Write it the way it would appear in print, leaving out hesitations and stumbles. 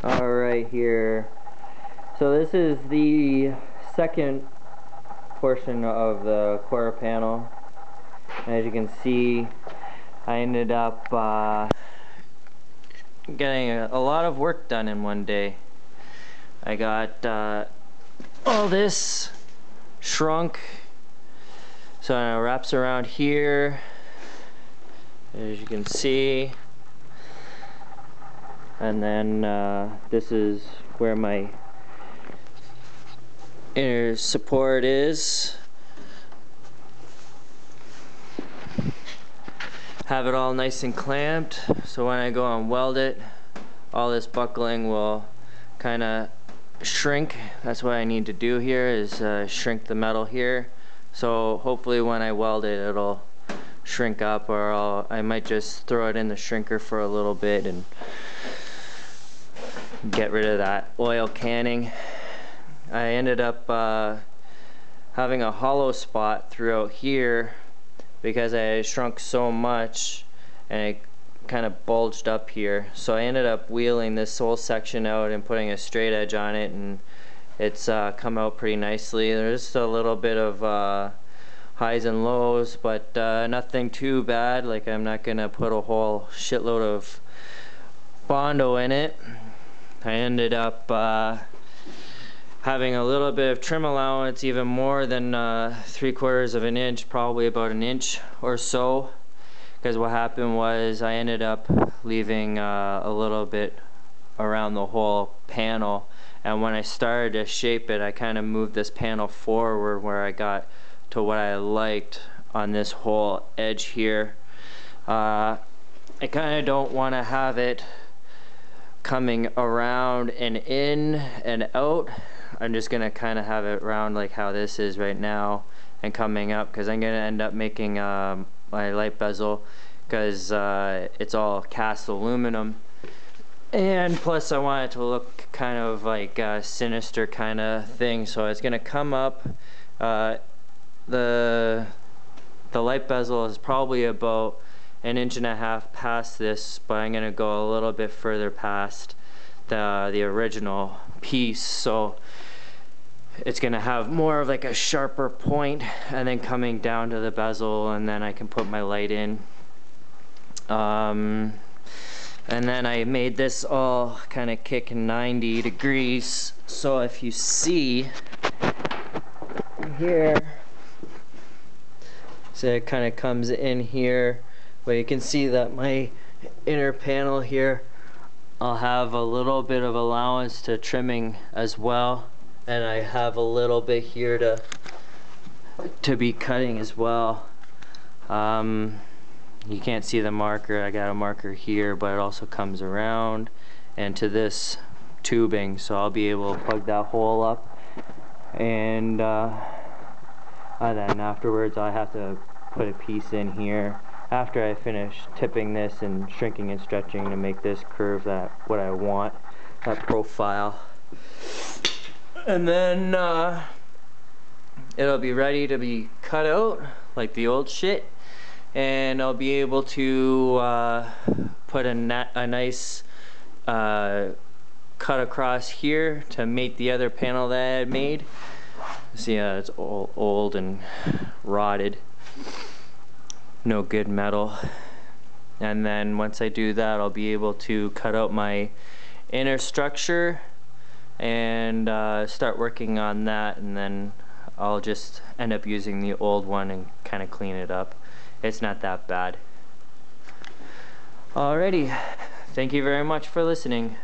Alright, here. So this is the second portion of the quarter panel. As you can see, I ended up getting a lot of work done in one day. I got all this shrunk, so it wraps around here, as you can see. And then this is where my inner support is. Have it all nice and clamped, so when I go and weld it, all this buckling will kind of shrink. That's what I need to do here, is shrink the metal here. So hopefully when I weld it, it'll shrink up, or I might just throw it in the shrinker for a little bit and get rid of that oil canning. I ended up having a hollow spot throughout here because I shrunk so much and it kind of bulged up here. So I ended up wheeling this whole section out and putting a straight edge on it, and it's come out pretty nicely. There's a little bit of highs and lows, but nothing too bad. Like, I'm not gonna put a whole shitload of Bondo in it. I ended up having a little bit of trim allowance, even more than 3/4 of an inch, probably about an inch or so, because what happened was I ended up leaving a little bit around the whole panel, and when I started to shape it, I kind of moved this panel forward where I got to what I liked on this whole edge here. I kind of don't want to have it coming around and in and out. I'm just gonna kind of have it round like how this is right now and coming up, because I'm gonna end up making my light bezel, because it's all cast aluminum, and plus I want it to look kind of like a sinister kind of thing. So it's gonna come up. The light bezel is probably about 1.5 inches past this, but I'm gonna go a little bit further past the original piece, so it's gonna have more of like a sharper point, and then coming down to the bezel, and then I can put my light in. And then I made this all kind of kick 90 degrees, so if you see here, so it kind of comes in here. But you can see that my inner panel here, I'll have a little bit of allowance to trimming as well, and I have a little bit here to be cutting as well. You can't see the marker. I got a marker here, but it also comes around and to this tubing, so I'll be able to plug that hole up, and then afterwards I have to put a piece in here after I finish tipping this and shrinking and stretching to make this curve that what I want, that profile. And then it'll be ready to be cut out like the old shit, and I'll be able to put a nice cut across here to mate the other panel that I had made. See, it's all old and rotted. No good metal. And then once I do that, I'll be able to cut out my inner structure and start working on that, and then I'll just end up using the old one and kind of clean it up. It's not that bad. Alrighty, thank you very much for listening.